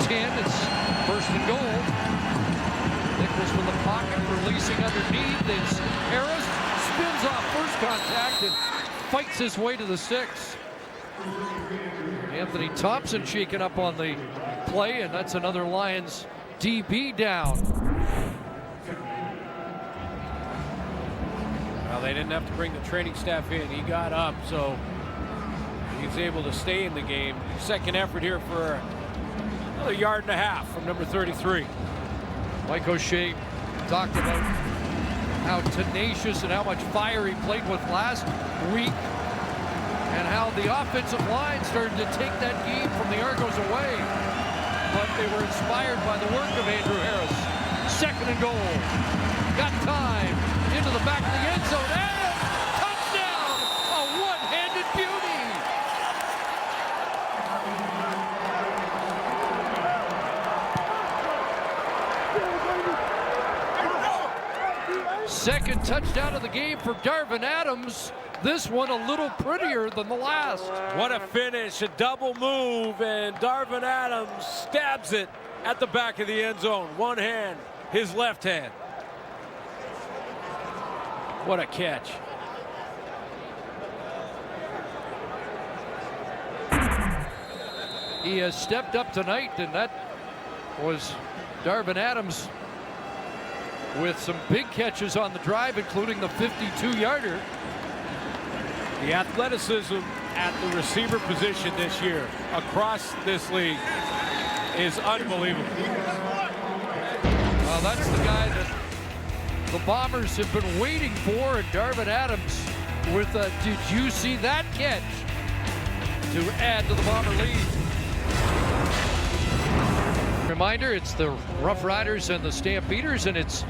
10. It's first and goal. Nichols from the pocket, releasing underneath. It's Harris, spins off first contact and fights his way to the 6. Anthony Thompson shaking up on the play, and that's another Lions DB down. Well, they didn't have to bring the training staff in. He got up, so he's able to stay in the game. Second effort here for another yard and a half from number 33. Mike O'Shea talked about how tenacious and how much fire he played with last week, and how the offensive line started to take that game from the Argos away. But they were inspired by the work of Andrew Harris. Second and goal. Got time into the back of the end zone, and touchdown! A one-handed beauty! Second touchdown of the game for Darvin Adams. This one a little prettier than the last. What a finish, a double move, and Darvin Adams stabs it at the back of the end zone. One hand, his left hand. What a catch. He has stepped up tonight, and that was Darvin Adams with some big catches on the drive, including the 52-yarder. The athleticism at the receiver position this year across this league is unbelievable. Well, that's the guy that the Bombers have been waiting for, and Darvin Adams with a "did you see that catch?" to add to the Bomber lead. Reminder, it's the Rough Riders and the Stampeders, and it's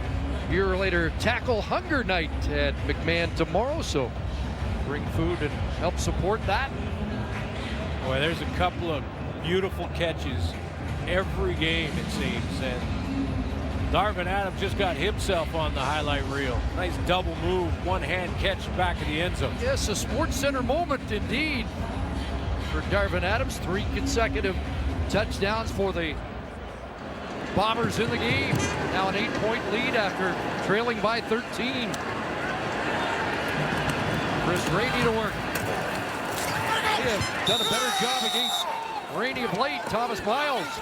year later Tackle Hunger Night at McMahon tomorrow, so bring food and help support that. Boy, there's a couple of beautiful catches every game, it seems, and Darvin Adams just got himself on the highlight reel. Nice double move, one-hand catch back of the end zone. Yes, a Sports Center moment indeed for Darvin Adams. 3 consecutive touchdowns for the Bombers in the game. Now an 8-point lead after trailing by 13. Chris Rainey to work. They have done a better job against Rainey of late. Thomas Miles.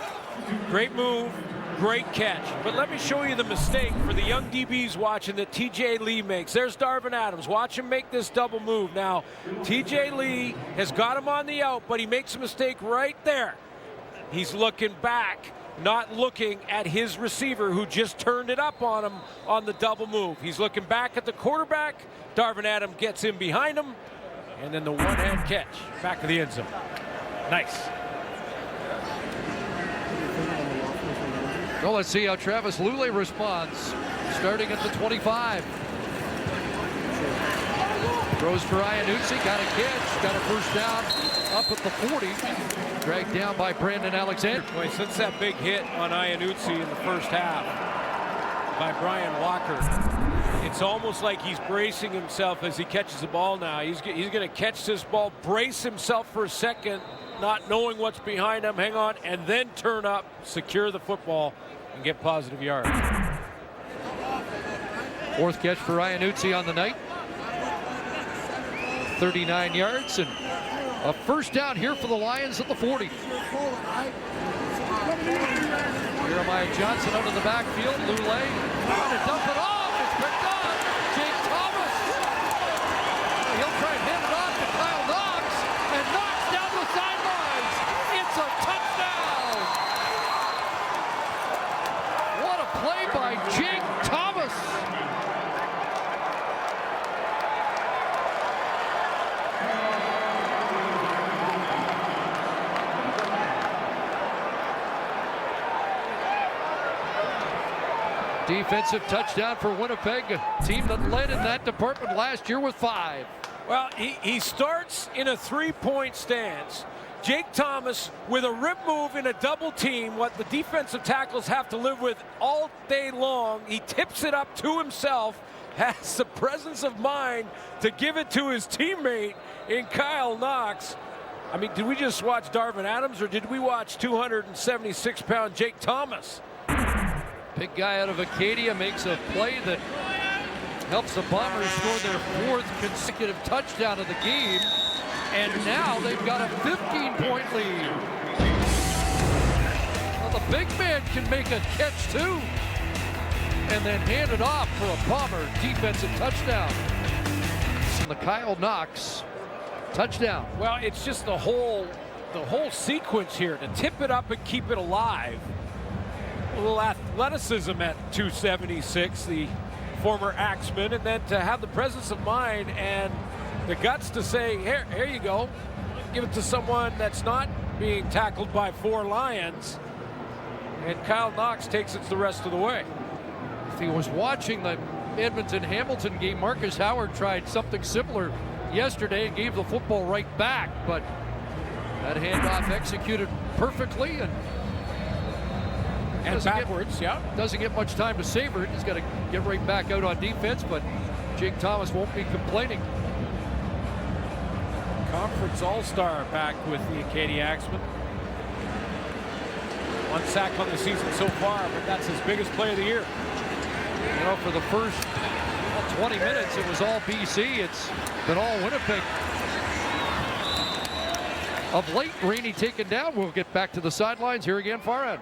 Great move, great catch. But let me show you the mistake for the young DBs watching that TJ Lee makes. There's Darvin Adams. Watch him make this double move. Now, TJ Lee has got him on the out, but he makes a mistake right there. He's looking back, not looking at his receiver who just turned it up on him on the double move. He's looking back at the quarterback. Darvin Adams gets in behind him, and then the one-hand catch back of the end zone. Nice. Well, let's see how Travis Lulay responds. Starting at the 25. Throws for Iannuzzi, got a catch, got a first down up at the 40. Dragged down by Brandon Alexander. Boy, since that big hit on Iannuzzi in the first half by Brian Walker, it's almost like he's bracing himself as he catches the ball now. He's going to catch this ball, brace himself for a second, not knowing what's behind him, hang on, and then turn up, secure the football, and get positive yards. 4th catch for Iannuzzi on the night. 39 yards and a first down here for the Lions at the 40. Jeremiah Johnson out of the backfield. Lulay trying to dump it off. It's picked up. Jake Thomas. He'll try and hand it off to Kyle Knox, and Knox down the sidelines. It's a touchdown. What a play by Jake Thomas. Defensive touchdown for Winnipeg, a team that led in that department last year with 5. Well, he starts in a 3-point stance. Jake Thomas with a rip move in a double team, what the defensive tackles have to live with all day long. He tips it up to himself, has the presence of mind to give it to his teammate in Kyle Knox. I mean, did we just watch Darvin Adams, or did we watch 276-pound Jake Thomas? Big guy out of Acadia makes a play that helps the Bombers score their 4th consecutive touchdown of the game. And now they've got a 15-point lead. Well, the big man can make a catch too. And then hand it off for a Bomber defensive touchdown. And the Kyle Knox touchdown. Well, it's just the whole sequence here to tip it up and keep it alive. A little athleticism at 276, the former Axeman, and then to have the presence of mind and the guts to say, here you go, give it to someone that's not being tackled by 4 Lions. And Kyle Knox takes it the rest of the way. If he was watching the Edmonton-Hamilton game, Marcus Howard tried something similar yesterday and gave the football right back, but that handoff executed perfectly and backwards, doesn't get much time to savor it. He's got to get right back out on defense, but Jake Thomas won't be complaining. Conference All-Star back with the Acadia Axemen. 1 sack on the season so far, but that's his biggest play of the year. You know, for the first 20 minutes, it was all BC. It's been all Winnipeg. Of late, Rainey taken down. We'll get back to the sidelines. Here again, Farhan.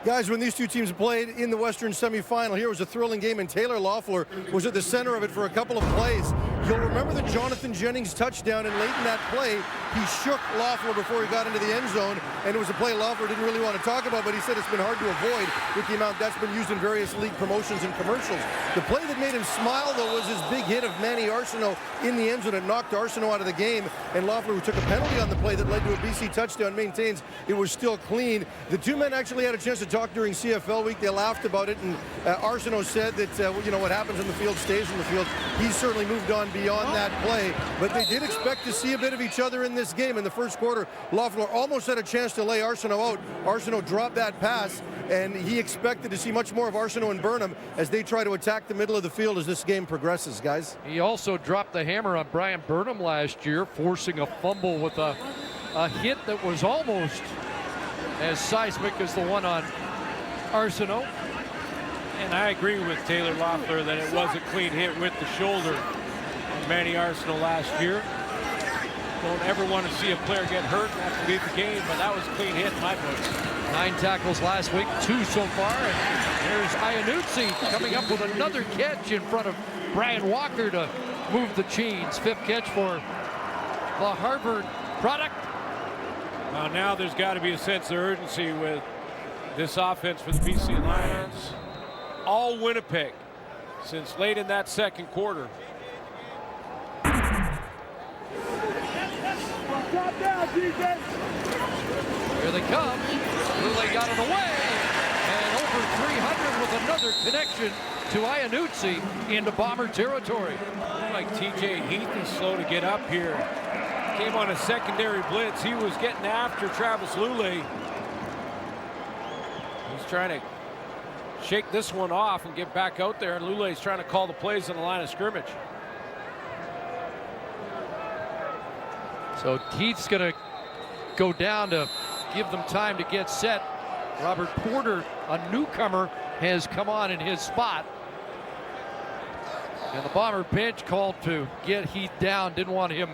Guys, when these two teams played in the Western semifinal, here was a thrilling game, and Taylor Loeffler was at the center of it for a couple of plays. You'll remember the Jonathan Jennings touchdown, and late in that play, he shook Loeffler before he got into the end zone, and it was a play Loeffler didn't really want to talk about, but he said it's been hard to avoid with the amount that's been used in various league promotions and commercials. The play that made him smile, though, was his big hit of Manny Arsenault in the end zone. It knocked Arsenault out of the game, and Loeffler, who took a penalty on the play that led to a BC touchdown, maintains it was still clean. The two men actually had a chance to talk during CFL week. They laughed about it, and Arsenault said that you know, what happens in the field stays in the field. He's certainly moved on beyond that play, but they did expect to see a bit of each other in this game. In the first quarter, Loeffler almost had a chance to lay Arsenault out. Arsenault dropped that pass, and he expected to see much more of Arsenault and Burnham as they try to attack the middle of the field as this game progresses, guys. He also dropped the hammer on Brian Burnham last year, forcing a fumble with a hit that was almost as seismic as the one on Arsenault. And I agree with Taylor Loeffler that it was a clean hit with the shoulder on Manny Arsenault last year. Don't ever want to see a player get hurt and have to leave the game, but that was a clean hit in my books. 9 tackles last week, 2 so far, and there's Iannuzzi coming up with another catch in front of Brian Walker to move the chains. 5th catch for the Harvard product. Well, now there's got to be a sense of urgency with this offense for the BC Lions. All Winnipeg since late in that second quarter. Here they come. Lule got it away, and over 300 with another connection to Iannuzzi into Bomber territory. Like TJ Heath is slow to get up here. Came on a secondary blitz. He was getting after Travis Lule. He's trying to shake this one off and get back out there, and Lule's trying to call the plays on the line of scrimmage. So Heath's going to go down to give them time to get set. Robert Porter, a newcomer, has come on in his spot. And the Bomber bench called to get Heath down. Didn't want him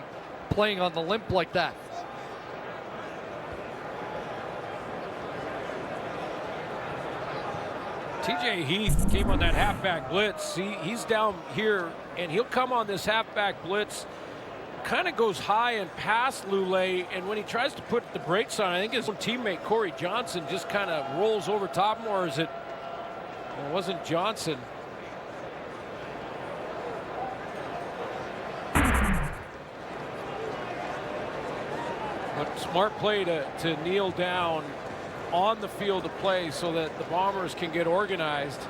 playing on the limp like that. TJ Heath came on that halfback blitz. He's down here, and he'll come on this halfback blitz. Kind of goes high and past Lule, and when he tries to put the brakes on, I think his teammate Corey Johnson just kind of rolls over top him, or is it? It wasn't Johnson. But smart play to kneel down on the field of play so that the Bombers can get organized.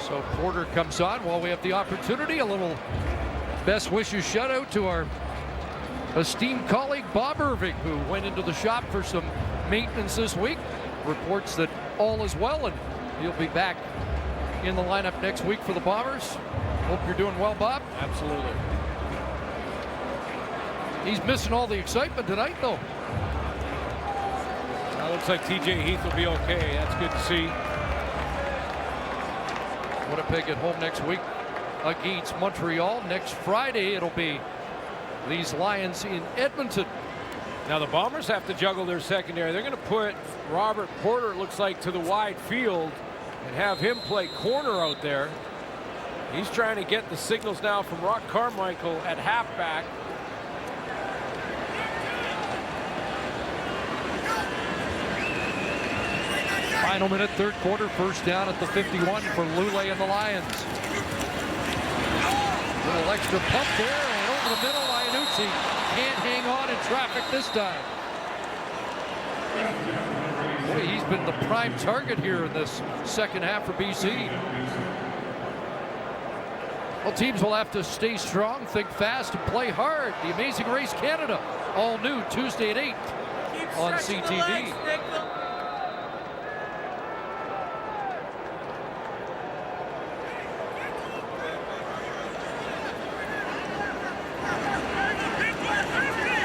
So Porter comes on while we have the opportunity. A little best wishes shout out to our esteemed colleague Bob Irving, who went into the shop for some maintenance this week. Reports that all is well, and he'll be back in the lineup next week for the Bombers. Hope you're doing well, Bob. Absolutely. He's missing all the excitement tonight, though. Now looks like TJ Heath will be okay. That's good to see. Winnipeg at home next week against Montreal. Next Friday, it'll be these Lions in Edmonton. Now the Bombers have to juggle their secondary. They're going to put Robert Porter, it looks like, to the wide field and have him play corner out there. He's trying to get the signals now from Rock Carmichael at halfback. Final minute, third quarter, first down at the 51 for Lule and the Lions. Little extra pump there, and over the middle, Iannuzzi can't hang on in traffic this time. Boy, he's been the prime target here in this second half for BC. Well, teams will have to stay strong, think fast, and play hard. The Amazing Race Canada, all new Tuesday at 8 on CTV.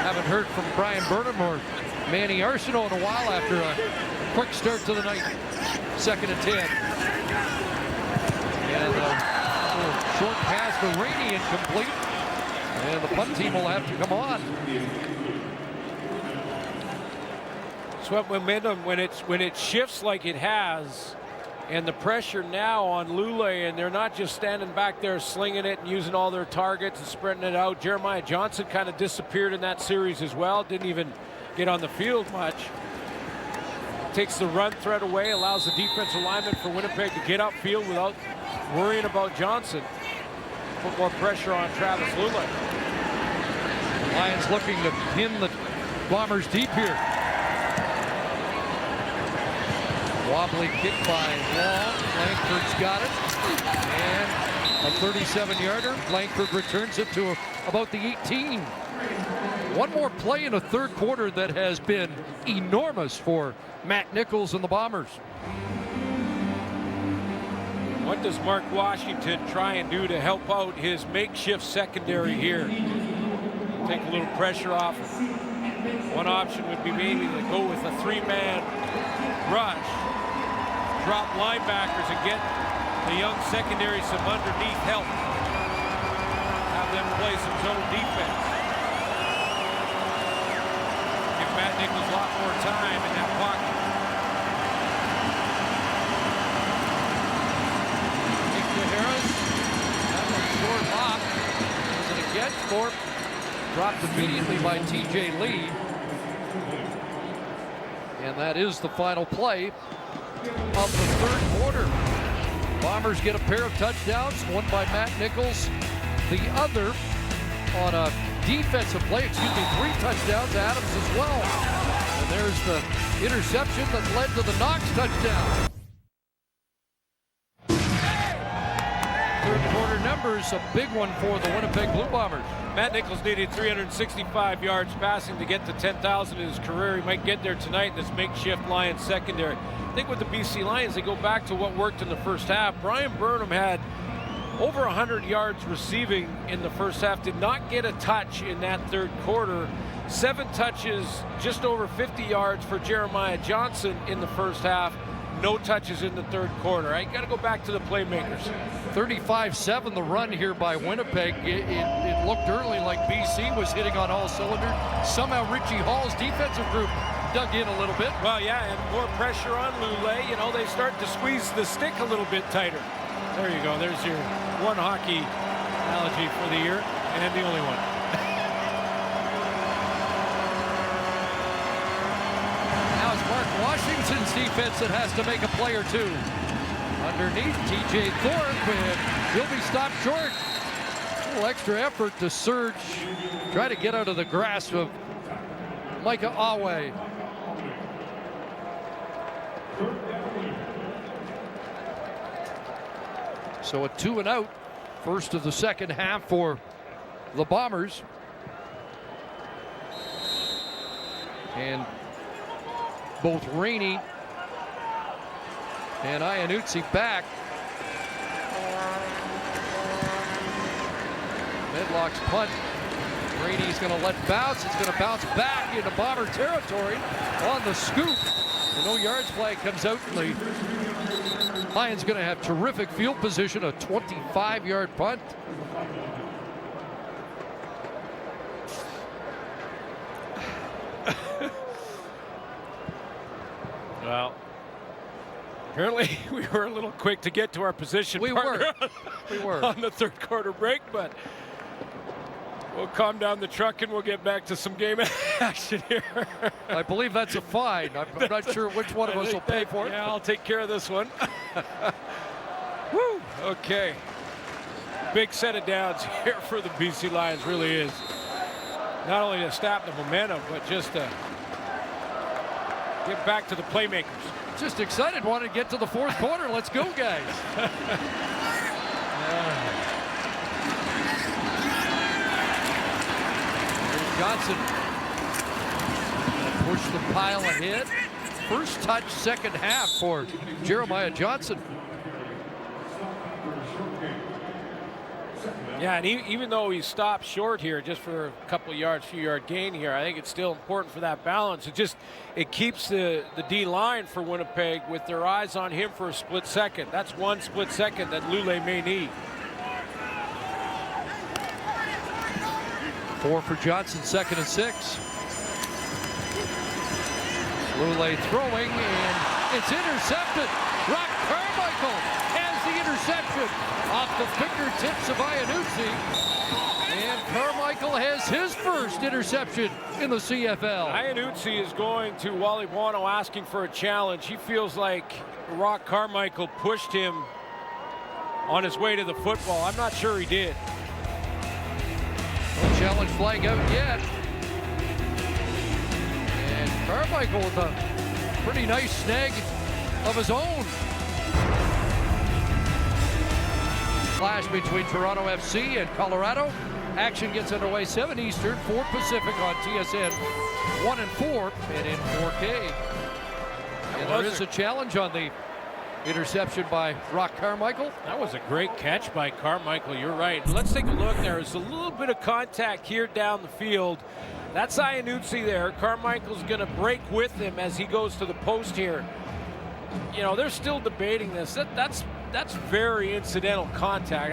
Haven't heard from Brian Burnham or Manny Arsenault in a while after a quick start to the night. Second and 10. And a short pass to Rainey incomplete. And the punt team will have to come on. Sweat momentum when it shifts like it has, and the pressure now on Lule, and they're not just standing back there slinging it and using all their targets and spreading it out. Jeremiah Johnson kind of disappeared in that series as well. Didn't even get on the field much. Takes the run threat away, allows the defensive lineman for Winnipeg to get upfield without worrying about Johnson. Put more pressure on Travis Lule. Lions looking to pin the Bombers deep here. Wobbly kick by Long. Langford's got it. And a 37-yarder. Langford returns it to about the 18. One more play in the third quarter that has been enormous for Matt Nichols and the Bombers. What does Mark Washington try and do to help out his makeshift secondary here? Take a little pressure off. One option would be maybe to go with a three-man rush. Drop linebackers and get the young secondary some underneath help. Have them play some zone defense. Give Matt Nichols a lot more time in that pocket. Nick DeHarris. That's a short hop. Was it again? Thorpe dropped immediately by TJ Lee. And that is the final play of the third quarter. Bombers get a pair of touchdowns, one by Matt Nichols, the other on a defensive play, 3 touchdowns, Adams as well. And there's the interception that led to the Knox touchdown. Third quarter numbers, a big one for the Winnipeg Blue Bombers. Matt Nichols needed 365 yards passing to get to 10,000 in his career. He might get there tonight in this makeshift Lions secondary. I think with the BC Lions, they go back to what worked in the first half. Brian Burnham had over 100 yards receiving in the first half, did not get a touch in that third quarter. 7 touches, just over 50 yards for Jeremiah Johnson in the first half. No touches in the third quarter. I got to go back to the playmakers. 35-7 the run here by Winnipeg. It looked early like BC was hitting on all cylinders. Somehow Richie Hall's defensive group dug in a little bit. Well, yeah, and more pressure on Lule. You know, they start to squeeze the stick a little bit tighter. There you go. There's your one hockey analogy for the year, and the only one. Now it's Mark Washington's defense that has to make a play or two. Underneath, TJ Thorpe, and he'll be stopped short. A little extra effort to surge, try to get out of the grasp of Micah Awe. So a 2 and out, first of the second half for the Bombers. And both Rainey and Iannuzzi back. Medlock's punt Brady's going to let bounce. It's going to bounce back into Bomber territory on the scoop. The no yards flag comes out, and the Lions going to have terrific field position, a 25-yard punt. Well, apparently we were a little quick to get to our position. We were on the third quarter break, but we'll calm down the truck and we'll get back to some game action here. I believe that's a fine. I'm not sure which one of us will pay for it. Yeah, I'll take care of this one. Woo! Okay. Big set of downs here for the BC Lions, really is. Not only to stop the momentum, but just to get back to the playmakers. Just excited, wanted to get to the fourth quarter. Let's go, guys. Johnson push the pile ahead. First touch, second half for Jeremiah Johnson. Yeah, and even though he stopped short here just for a couple of yards, few yard gain here, I think it's still important for that balance. It keeps the D line for Winnipeg with their eyes on him for a split second. That's one split second that Lule may need. 4 for Johnson, 2nd and 6. Lule throwing, and it's intercepted. Rock Carmichael has the interception off the fingertips of Iannuzzi. And Carmichael has his first interception in the CFL. Iannuzzi is going to Wally Buono asking for a challenge. He feels like Rock Carmichael pushed him on his way to the football. I'm not sure he did. No challenge flag out yet. And Carmichael with a pretty nice snag of his own. Clash between Toronto FC and Colorado. Action gets underway 7 Eastern, 4 Pacific on TSN 1 and 4 and in 4K. And there is a challenge on the interception by Rock Carmichael. That was a great catch by Carmichael. You're right. Let's take a look. There's a little bit of contact here down the field. That's Iannuzzi there. Carmichael's going to break with him as he goes to the post here. You know, they're still debating this. That's very incidental contact.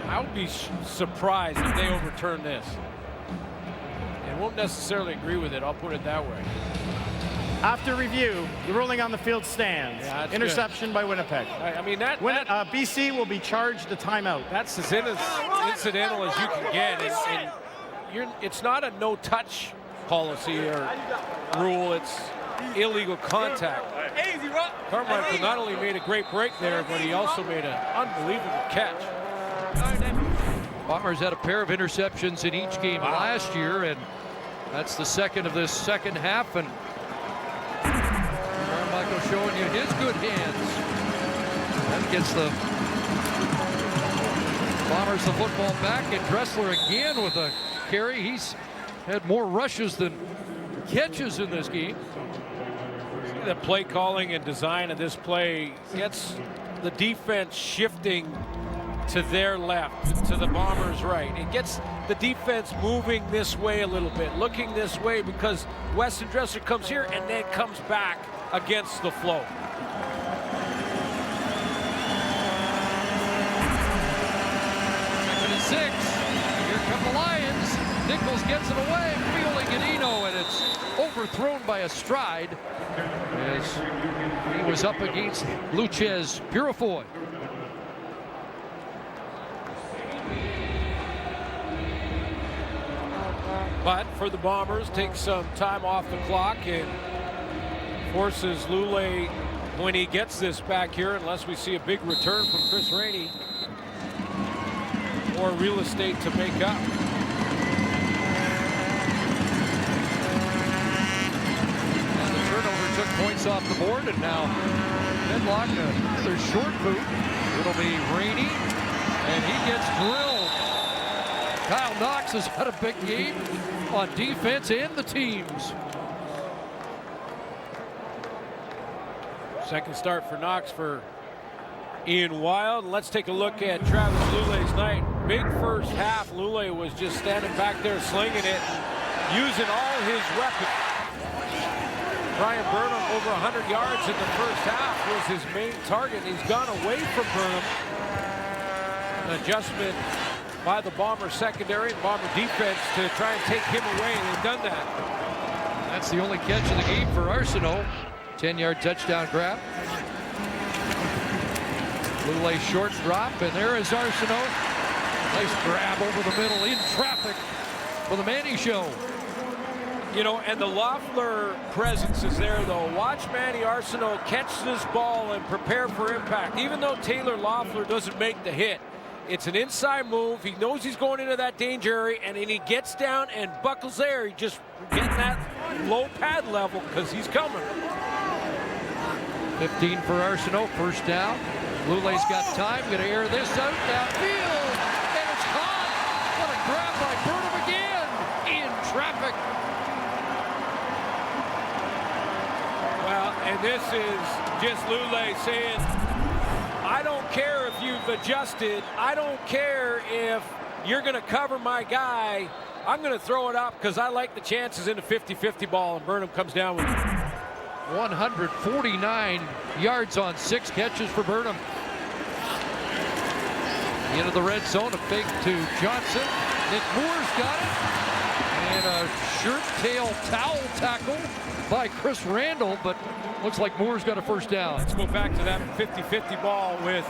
I would be surprised if they overturn this. And won't necessarily agree with it. I'll put it that way. After review, the ruling on the field stands. Yeah, interception by Winnipeg. I mean, BC will be charged a timeout. That's as incidental as you can get. And it's not a no-touch policy or rule. It's illegal contact. Carmichael not only made a great break there, but he also made an unbelievable catch. Bombers had a pair of interceptions in each game last year, and that's the second of this second half. And Carmichael showing you his good hands. That gets the Bombers the football back, and Dressler again with a carry. He's had more rushes than catches in this game. The play calling and design of this play gets the defense shifting to their left, to the Bombers' right. It gets the defense moving this way a little bit, looking this way, because Weston Dressler comes here and then comes back against the flow. Second and 6. Here come the Lions. Nichols gets it away, Fioli Gadino, and it's overthrown by a stride as he was up against Luchez Purifoy. But for the Bombers, takes some time off the clock and forces Lule, when he gets this back here, unless we see a big return from Chris Rainey, more real estate to make up. And the turnover took points off the board, and now Medlock, another short boot. It'll be Rainey, and he gets drilled. Kyle Knox has had a big game on defense and the teams. Second start for Knox for Ian Wild. Let's take a look at Travis Lulay's night. Big first half. Lulay was just standing back there slinging it, using all his weapons. Brian Burnham over 100 yards in the first half was his main target. He's gone away from Burnham. An adjustment by the Bomber secondary and Bomber defense to try and take him away, and they've done that. That's the only catch of the game for Arsenault. 10-yard touchdown grab. Lulay short drop, and there is Arsenault. Nice grab over the middle in traffic for the Manny Show. You know, and the Loeffler presence is there, though. Watch Manny Arsenault catch this ball and prepare for impact. Even though Taylor Loeffler doesn't make the hit, it's an inside move. He knows he's going into that danger area, and then he gets down and buckles there. He just getting that low pad level because he's coming. 15 for Arsenault, first down. Lulay's got time, gonna air this out downfield, and it's caught. What a grab by Burnham again, in traffic. Well, and this is just Lulay saying, I don't care if you've adjusted. I don't care if you're gonna cover my guy. I'm gonna throw it up because I like the chances in a 50-50 ball, and Burnham comes down with it. 149 yards on 6 catches for Burnham. Into the red zone, a fake to Johnson. Nick Moore's got it. And a shirt tail towel tackle by Chris Randall, but looks like Moore's got a first down. Let's go back to that 50-50 ball with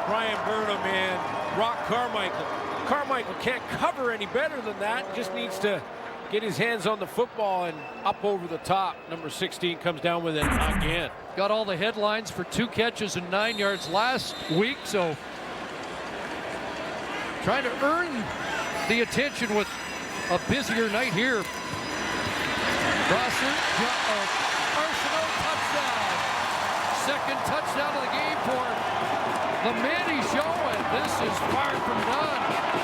Brian Burnham and Rock Carmichael. Carmichael can't cover any better than that. Just needs to get his hands on the football and up over the top. Number 16 comes down with it again. Got all the headlines for 2 catches and 9 yards last week, so trying to earn the attention with a busier night here. Prosser, Arsenault, touchdown. Second touchdown of the game for the Manny Show, and this is far from done.